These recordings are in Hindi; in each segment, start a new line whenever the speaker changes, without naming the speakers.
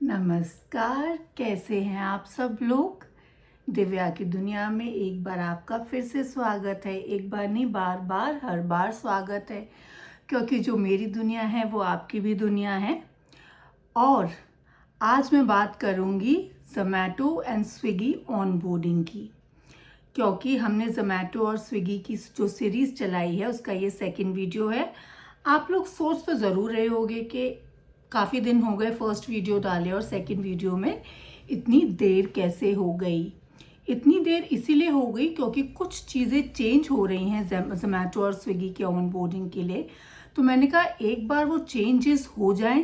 नमस्कार, कैसे हैं आप सब लोग। दिव्या की दुनिया में एक बार आपका फिर से स्वागत है। एक बार नहीं, बार बार हर बार स्वागत है, क्योंकि जो मेरी दुनिया है वो आपकी भी दुनिया है। और आज मैं बात करूंगी ज़ोमैटो एंड स्विगी ऑनबोर्डिंग की, क्योंकि हमने ज़ोमैटो और स्विगी की जो सीरीज़ चलाई है उसका ये सेकंड वीडियो है। आप लोग सोच तो ज़रूर रहे होंगे कि काफ़ी दिन हो गए फर्स्ट वीडियो डाले और सेकंड वीडियो में इतनी देर कैसे हो गई। इतनी देर इसीलिए हो गई क्योंकि कुछ चीज़ें चेंज हो रही हैं ज़ोमैटो और स्विगी के ऑनबोर्डिंग के लिए। तो मैंने कहा एक बार वो चेंजेस हो जाएं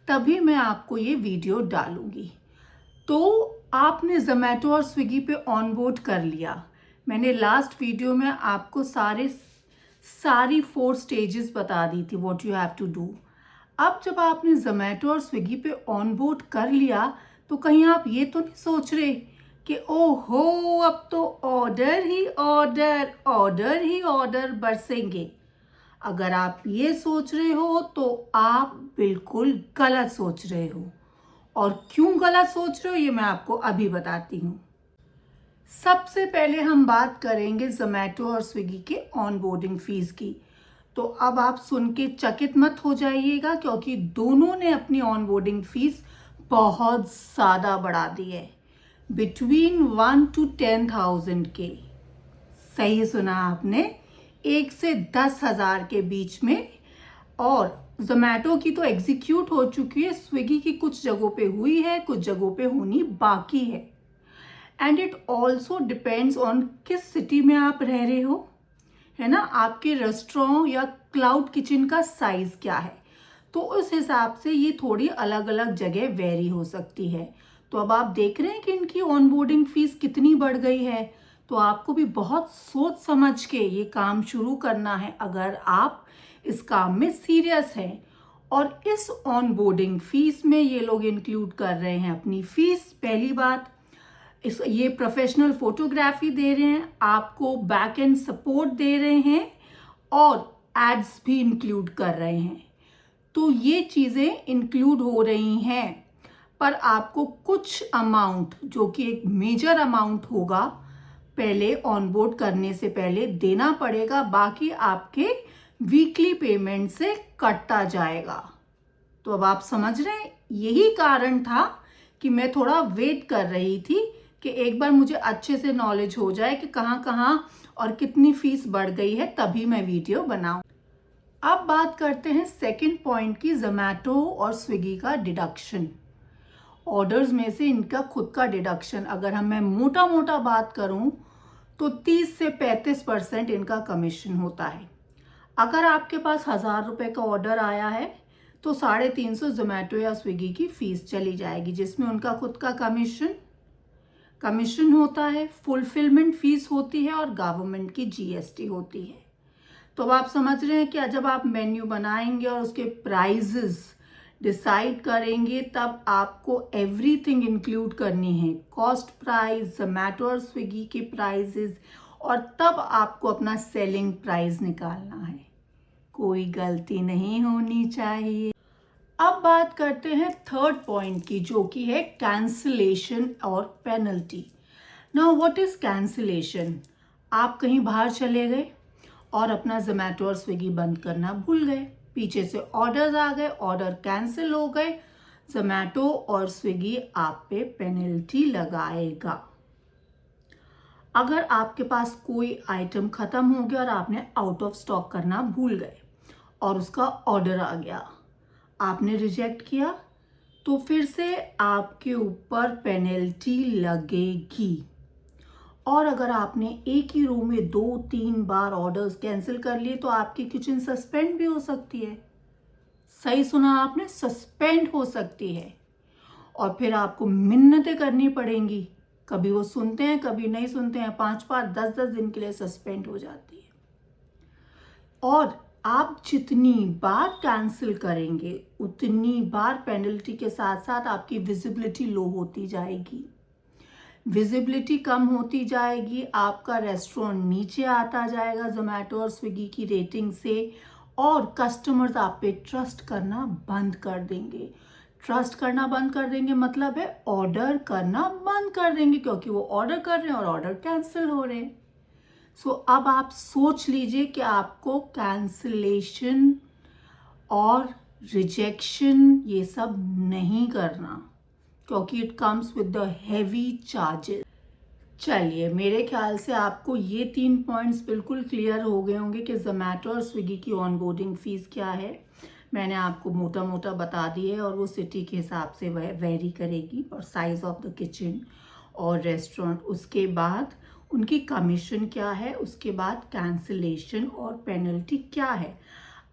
तभी मैं आपको ये वीडियो डालूंगी। तो आपने ज़ोमैटो और स्विगी पे ऑनबोर्ड कर लिया। मैंने लास्ट वीडियो में आपको सारी 4 स्टेजेस बता दी थी what you have to do. अब जब आपने ज़ोमैटो और स्विगी पे ऑनबोर्ड कर लिया तो कहीं आप ये तो नहीं सोच रहे कि ओहो अब तो ऑर्डर ही ऑर्डर बरसेंगे। अगर आप ये सोच रहे हो तो आप बिल्कुल गलत सोच रहे हो। और क्यों गलत सोच रहे हो ये मैं आपको अभी बताती हूँ। सबसे पहले हम बात करेंगे ज़ोमैटो और स्विगी के ऑनबोर्डिंग फीस की। तो अब आप सुन के चकित मत हो जाइएगा, क्योंकि दोनों ने अपनी ऑनबोर्डिंग फीस बहुत ज़्यादा बढ़ा दी है, बिटवीन 1 to 10,000 के। सही सुना आपने, 1 से 10,000 के बीच में। और ज़ोमैटो की तो एग्जीक्यूट हो चुकी है, स्विगी की कुछ जगहों पे हुई है, कुछ जगहों पे होनी बाकी है। And it also depends on किस सिटी में आप रह रहे हो, है ना, आपके रेस्टोरेंट या क्लाउड किचन का साइज क्या है। तो उस हिसाब से ये थोड़ी अलग अलग जगह वेरी हो सकती है। तो अब आप देख रहे हैं कि इनकी ऑनबोर्डिंग फीस कितनी बढ़ गई है। तो आपको भी बहुत सोच समझ के ये काम शुरू करना है अगर आप इस काम में सीरियस हैं। और इस ऑनबोर्डिंग फीस में ये लोग इंक्लूड कर रहे हैं अपनी फीस। पहली बात, ये प्रोफेशनल फोटोग्राफी दे रहे हैं, आपको बैक एंड सपोर्ट दे रहे हैं और एड्स भी इंक्लूड कर रहे हैं। तो ये चीज़ें इंक्लूड हो रही हैं, पर आपको कुछ अमाउंट जो कि एक मेजर अमाउंट होगा पहले ऑनबोर्ड करने से पहले देना पड़ेगा। बाकी आपके वीकली पेमेंट से कटता जाएगा। तो अब आप समझ रहे हैं, यही कारण था कि मैं थोड़ा वेट कर रही थी कि एक बार मुझे अच्छे से नॉलेज हो जाए कि कहाँ कहाँ और कितनी फीस बढ़ गई है, तभी मैं वीडियो बनाऊं। अब बात करते हैं सेकंड पॉइंट की, ज़ोमैटो और स्विगी का डिडक्शन। ऑर्डर्स में से इनका खुद का डिडक्शन, अगर मैं मोटा मोटा बात करूं तो 30 से 35% इनका कमीशन होता है। अगर आपके पास 1,000 रुपये का ऑर्डर आया है तो 350 ज़ोमैटो या स्विगी की फीस चली जाएगी, जिसमें उनका खुद का कमीशन होता है, फुलफिलमेंट फीस होती है और गवर्नमेंट की जीएसटी होती है। तो अब आप समझ रहे हैं कि जब आप मेन्यू बनाएंगे और उसके प्राइजेस डिसाइड करेंगे तब आपको एवरीथिंग इंक्लूड करनी है, कॉस्ट प्राइस, ज़ोमैटो और स्विगी के प्राइजेस, और तब आपको अपना सेलिंग प्राइस निकालना है। कोई गलती नहीं होनी चाहिए। अब बात करते हैं थर्ड पॉइंट की, जो कि है कैंसिलेशन और penalty. Now what is cancellation? आप कहीं बाहर चले गए और अपना ज़ोमैटो और स्विगी बंद करना भूल गए, पीछे से ऑर्डर्स आ गए, ऑर्डर कैंसिल हो गए, ज़ोमैटो और स्विगी आप पे पेनल्टी लगाएगा। अगर आपके पास कोई आइटम खत्म हो गया और आपने आउट ऑफ स्टॉक करना भूल गए और उसका ऑर्डर आ गया, आपने रिजेक्ट किया, तो फिर से आपके ऊपर पेनल्टी लगेगी। और अगर आपने एक ही रो में 2-3 बार ऑर्डर्स कैंसिल कर लिए तो आपकी किचन सस्पेंड भी हो सकती है। सही सुना आपने, सस्पेंड हो सकती है। और फिर आपको मिन्नतें करनी पड़ेंगी, कभी वो सुनते हैं कभी नहीं सुनते हैं, 5-5 10-10 दिन के लिए सस्पेंड हो जाती है। और आप जितनी बार कैंसिल करेंगे उतनी बार पेनल्टी के साथ साथ आपकी विजिबिलिटी लो होती जाएगी, विजिबिलिटी कम होती जाएगी, आपका रेस्टोरेंट नीचे आता जाएगा ज़ोमैटो और स्विगी की रेटिंग से, और कस्टमर्स आप पे ट्रस्ट करना बंद कर देंगे। ट्रस्ट करना बंद कर देंगे मतलब है ऑर्डर करना बंद कर देंगे, क्योंकि वो ऑर्डर कर रहे हैं और ऑर्डर कैंसिल हो रहे हैं। सो अब आप सोच लीजिए कि आपको कैंसिलेशन और रिजेक्शन ये सब नहीं करना, क्योंकि it comes with the heavy charges. चलिए, मेरे ख्याल से आपको ये 3 पॉइंट्स बिल्कुल क्लियर हो गए होंगे कि जोमेटो और स्विगी की ऑनबोर्डिंग फ़ीस क्या है। मैंने आपको मोटा मोटा बता दी है, और वो सिटी के हिसाब से वेरी करेगी, और साइज़ ऑफ द किचन और रेस्टोरेंट। उसके बाद उनकी कमीशन क्या है, उसके बाद कैंसिलेशन और पेनल्टी क्या है।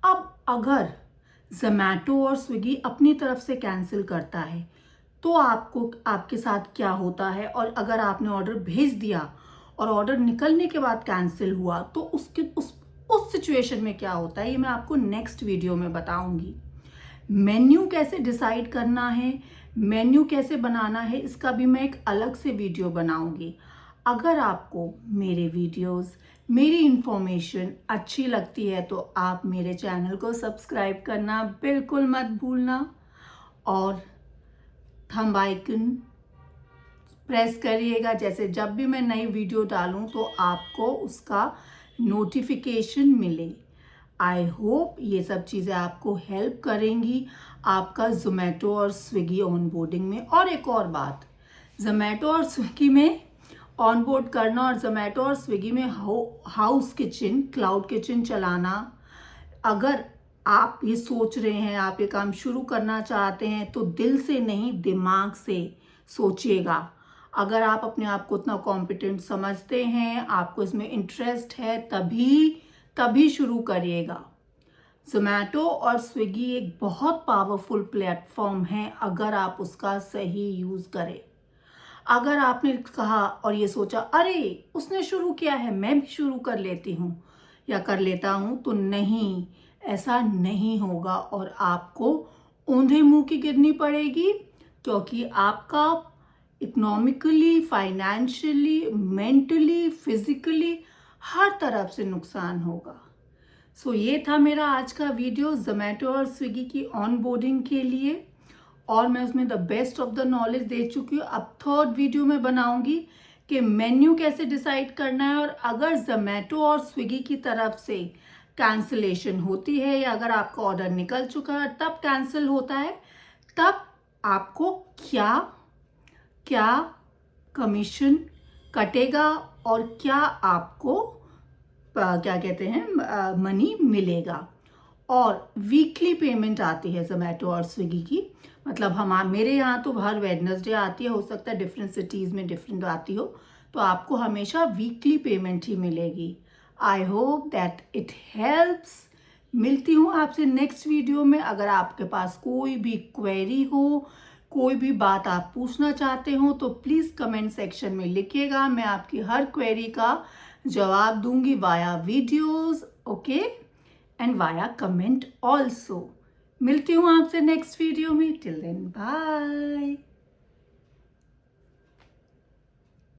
अब अगर जोमेटो और स्विगी अपनी तरफ से कैंसिल करता है तो आपको आपके साथ क्या होता है, और अगर आपने ऑर्डर भेज दिया और ऑर्डर निकलने के बाद कैंसिल हुआ तो उस सिचुएशन में क्या होता है, ये मैं आपको नेक्स्ट वीडियो में बताऊंगी। मेन्यू कैसे डिसाइड करना है, मेन्यू कैसे बनाना है, इसका भी मैं एक अलग से वीडियो बनाऊंगी। अगर आपको मेरे वीडियोस, मेरी इंफॉर्मेशन अच्छी लगती है तो आप मेरे चैनल को सब्सक्राइब करना बिल्कुल मत भूलना, और थंब आइकन प्रेस करिएगा, जैसे जब भी मैं नई वीडियो डालूं तो आपको उसका नोटिफिकेशन मिले। आई होप ये सब चीज़ें आपको हेल्प करेंगी आपका जोमेटो और स्विगी ऑनबोर्डिंग में। और एक और बात, जोमेटो और स्विगी में ऑनबोर्ड करना और जोमेटो और स्विगी में हाउस किचन, क्लाउड किचन चलाना, अगर आप ये सोच रहे हैं, आप ये काम शुरू करना चाहते हैं, तो दिल से नहीं दिमाग से सोचिएगा। अगर आप अपने आप को उतना कॉम्पिटेंट समझते हैं, आपको इसमें इंटरेस्ट है, तभी शुरू करिएगा। जोमेटो और स्विगी एक बहुत पावरफुल प्लेटफॉर्म है अगर आप उसका सही यूज़ करें। अगर आपने कहा और ये सोचा अरे उसने शुरू किया है मैं भी शुरू कर लेती हूँ या कर लेता हूँ, तो नहीं, ऐसा नहीं होगा और आपको औंधे मुंह की गिरनी पड़ेगी, क्योंकि आपका इकोनॉमिकली, फाइनेंशियली, मेंटली, फिजिकली हर तरफ से नुकसान होगा। सो ये था मेरा आज का वीडियो जोमेटो और स्विगी की ऑनबोर्डिंग के लिए, और मैं उसमें the best of the knowledge दे चुकी हूँ। अब थर्ड वीडियो में बनाऊंगी कि मेन्यू कैसे डिसाइड करना है, और अगर जोमेटो और स्विगी की तरफ से कैंसिलेशन होती है या अगर आपका ऑर्डर निकल चुका है तब कैंसिल होता है, तब आपको क्या क्या कमीशन कटेगा और क्या आपको क्या कहते हैं मनी मिलेगा। और वीकली पेमेंट आती है जोमेटो और स्विगी की, मतलब मेरे यहाँ तो हर वेडनेसडे आती है, हो सकता है डिफरेंट सिटीज़ में डिफरेंट आती हो, तो आपको हमेशा वीकली पेमेंट ही मिलेगी। I hope that it helps. मिलती हूँ आपसे नेक्स्ट वीडियो में। अगर आपके पास कोई भी क्वेरी हो, कोई भी बात आप पूछना चाहते हो, तो प्लीज़ कमेंट सेक्शन में लिखिएगा, मैं आपकी हर क्वेरी का जवाब दूंगी via videos, okay, and via comment also. मिलती हूँ आपसे नेक्स्ट वीडियो में। Till then bye.